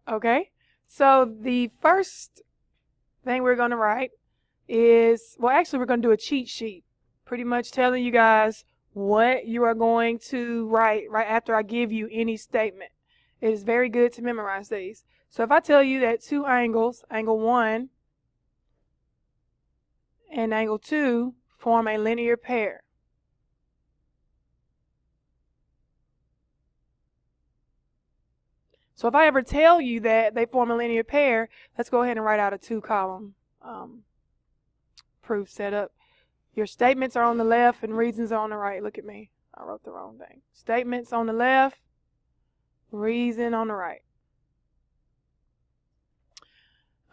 Okay, so the first thing we're going to write is, well, actually, we're going to do a cheat sheet, pretty much telling you guys what you are going to write right after I give you any statement. It is very good to memorize these. So if I tell you that two angles, angle 1 and angle 2, form a linear pair. So if I ever tell you that they form a linear pair, let's go ahead and write out a 2-column proof setup. Your statements are on the left and reasons are on the right. Look at me. I wrote the wrong thing. Statements on the left, reason on the right.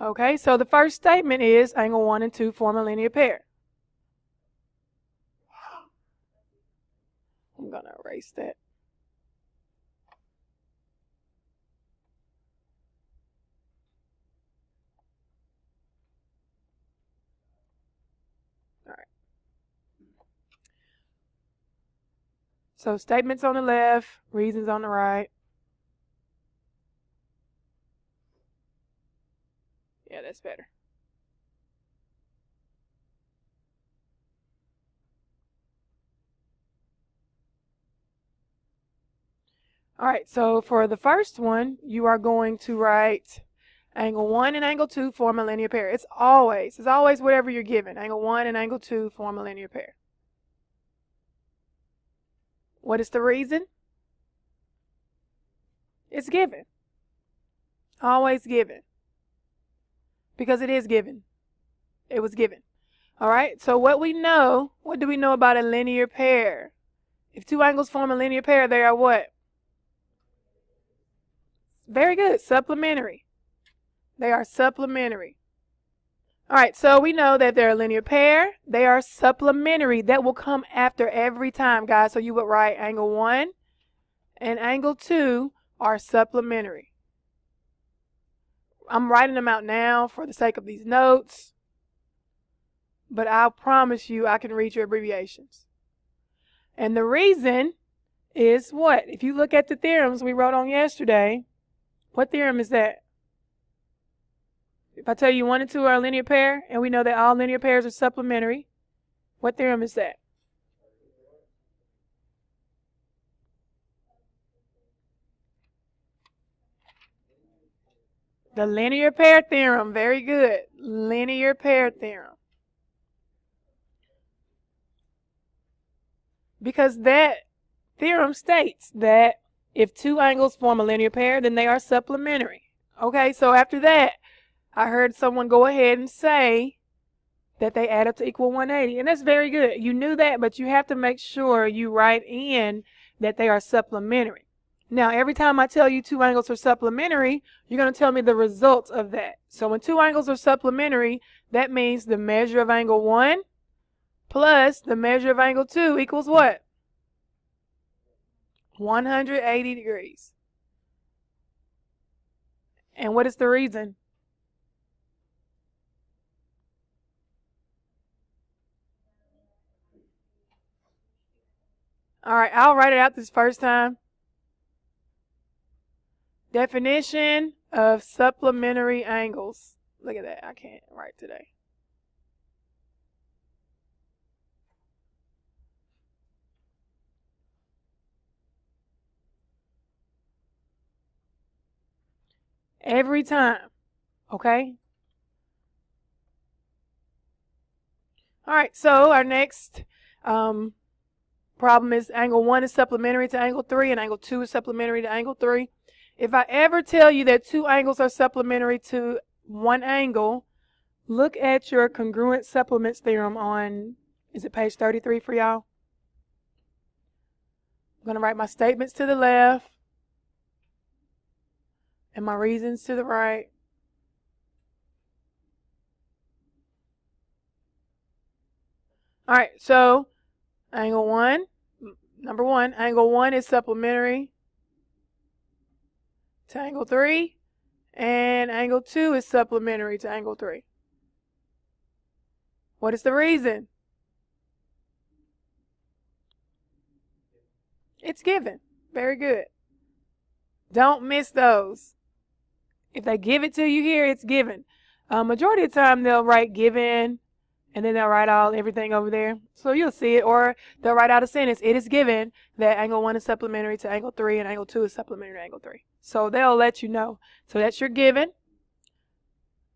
Okay, so the first statement is angle 1 and 2 form a linear pair. I'm going to erase that. All right. So statements on the left, reasons on the right. Yeah, that's better. All right, so for the first one, you are going to write angle 1 and angle 2 form a linear pair. It's always whatever you're given. Angle 1 and angle 2 form a linear pair. What is the reason? It's given. Always given. Because it is given. It was given. All right, so what do we know about a linear pair? If two angles form a linear pair, they are what? Very good, supplementary. They are supplementary. All right, so we know that they're a linear pair. They are supplementary. That will come after every time, guys. So you would write angle 1 and angle 2 are supplementary. I'm writing them out now for the sake of these notes, but I'll promise you I can read your abbreviations. And the reason is what? If you look at the theorems we wrote on yesterday, what theorem is that? If I tell you 1 and 2 are a linear pair, and we know that all linear pairs are supplementary, what theorem is that? The linear pair theorem. Very good. Linear pair theorem. Because that theorem states that if two angles form a linear pair, then they are supplementary. Okay, so after that, I heard someone go ahead and say that they add up to equal 180. And that's very good. You knew that, but you have to make sure you write in that they are supplementary. Now, every time I tell you two angles are supplementary, you're going to tell me the results of that. So when two angles are supplementary, that means the measure of angle 1 plus the measure of angle 2 equals what? 180 degrees. And what is the reason? All right, I'll write it out this first time. Definition of supplementary angles. Look at that. I can't write today. Every time. Okay? All right, so our next problem is angle 1 is supplementary to angle 3 and angle 2 is supplementary to angle 3. If I ever tell you that two angles are supplementary to one angle, look at your congruent supplements theorem on, is it page 33 for y'all? I'm going to write my statements to the left and my reasons to the right. All right, so angle 1, number 1, angle 1 is supplementary to angle 3, and angle 2 is supplementary to angle 3. What is the reason? It's given. Very good. Don't miss those. If they give it to you here, it's given. Majority of the time they'll write given, and then they'll write everything over there. So you'll see it, or they'll write out a sentence. It is given that angle 1 is supplementary to angle 3 and angle 2 is supplementary to angle 3. So they'll let you know. So that's your given.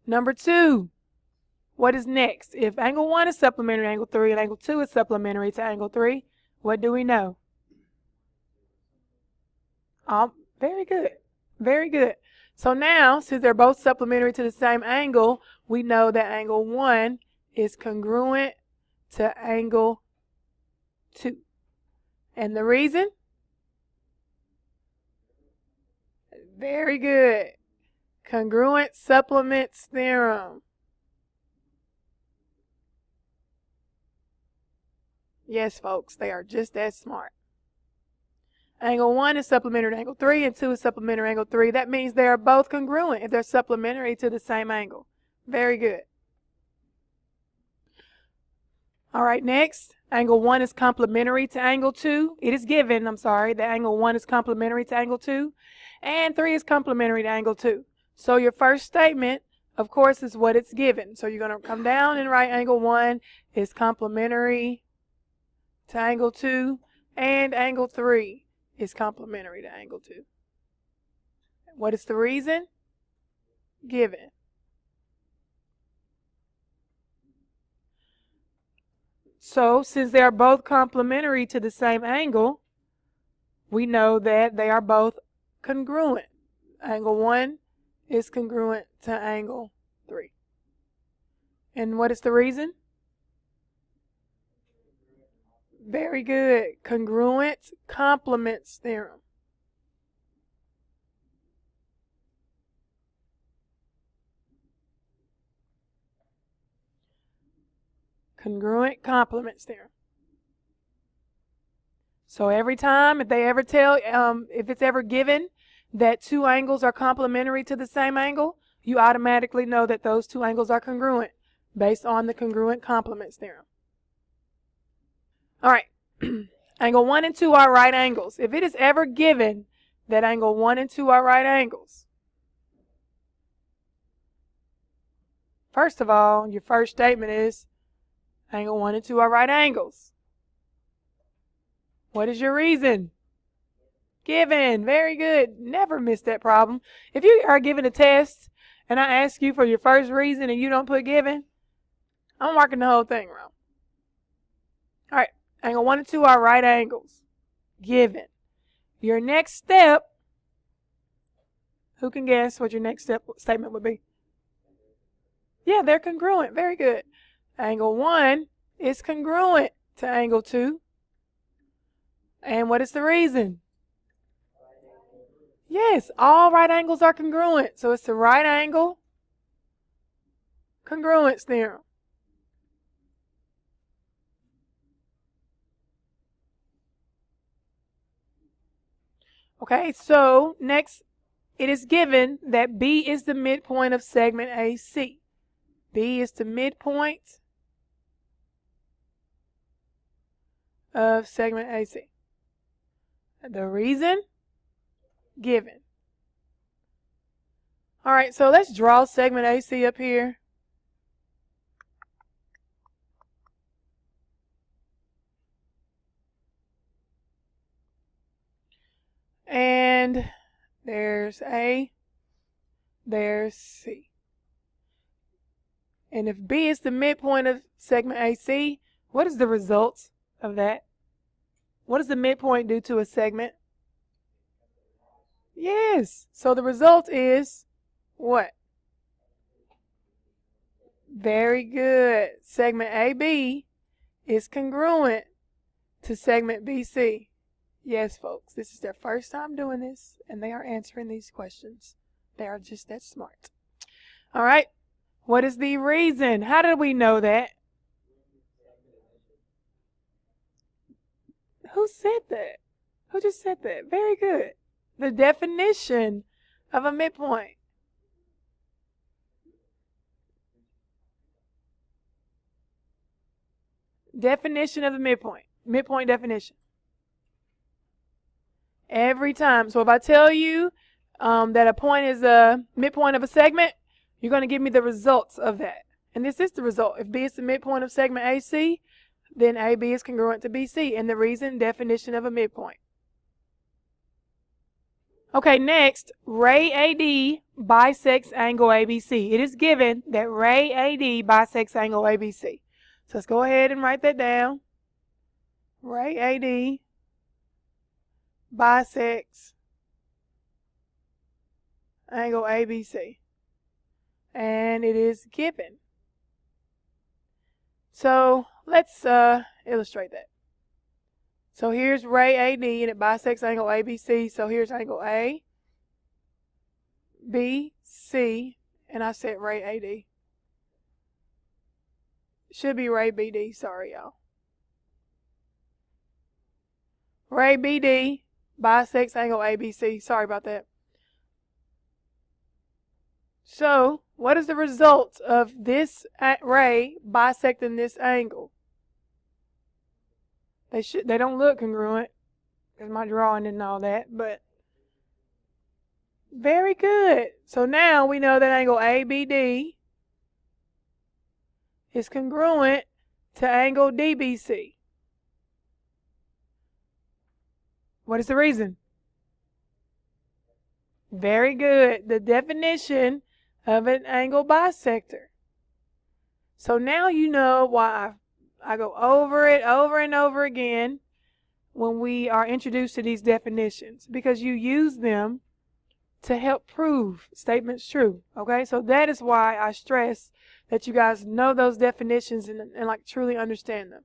Number 2, what is next? If angle 1 is supplementary to angle 3 and angle 2 is supplementary to angle 3, what do we know? Very good. Very good. So now, since they're both supplementary to the same angle, we know that angle 1 is congruent to angle 2. And the reason? Very good. Congruent supplements theorem. Yes, folks, they are just that smart. Angle 1 is supplementary to angle 3 and 2 is supplementary to angle 3. That means they are both congruent if they're supplementary to the same angle. Very good. All right, next, angle 1 is complementary to angle 2. It is given, that angle 1 is complementary to angle 2, and 3 is complementary to angle 2. So your first statement, of course, is what it's given. So you're going to come down and write angle 1 is complementary to angle 2, and angle 3 is complementary to angle 2. What is the reason? Given. So, since they are both complementary to the same angle, we know that they are both congruent. Angle 1 is congruent to angle 3. And what is the reason? Very good. Congruent complements theorem. Congruent complements theorem. So every time, if they ever tell, if it's ever given that two angles are complementary to the same angle, you automatically know that those two angles are congruent based on the congruent complements theorem. All right, angle 1 and 2 are right angles. If it is ever given that angle 1 and 2 are right angles, first of all, your first statement is angle 1 and 2 are right angles. What is your reason? Given. Very good. Never miss that problem. If you are given a test and I ask you for your first reason and you don't put given, I'm marking the whole thing wrong. All right. Angle 1 and 2 are right angles. Given. Your next step, who can guess what your next statement would be? Yeah, they're congruent. Very good. Angle 1 is congruent to angle 2. And what is the reason? Yes, all right angles are congruent. So it's the right angle congruence theorem. Okay, so next, it is given that B is the midpoint of segment AC. B is the midpoint of segment AC. The reason? Given. All right, so let's draw segment AC up here. And there's A, there's C. And if B is the midpoint of segment AC, what is the result of that? What does the midpoint do to a segment? Yes. So the result is what? Very good. Segment AB is congruent to segment BC. Yes, folks. This is their first time doing this, and they are answering these questions. They are just that smart. All right. What is the reason? How did we know that? Who said that? Who just said that? Very good. The definition of a midpoint. Definition of the midpoint. Midpoint definition. Every time. So if I tell you that a point is a midpoint of a segment, you're going to give me the results of that. And this is the result. If B is the midpoint of segment AC, then AB is congruent to BC. And the reason, definition of a midpoint. Okay, next, ray AD bisects angle ABC. It is given that ray AD bisects angle ABC. So let's go ahead and write that down. Ray AD bisects angle ABC. And it is given. So let's illustrate that. So here's ray AD and it bisects angle ABC. So here's angle A, B, C, and I said ray AD. Should be ray BD, sorry y'all. Ray BD bisects angle ABC. Sorry about that. So, what is the result of this ray bisecting this angle? They don't look congruent because my drawing and all that, but very good. So now we know that angle ABD is congruent to angle DBC. What is the reason? Very good. The definition of an angle bisector. So now you know why I go over it over and over again when we are introduced to these definitions, because you use them to help prove statements true. Okay, so that is why I stress that you guys know those definitions and like truly understand them.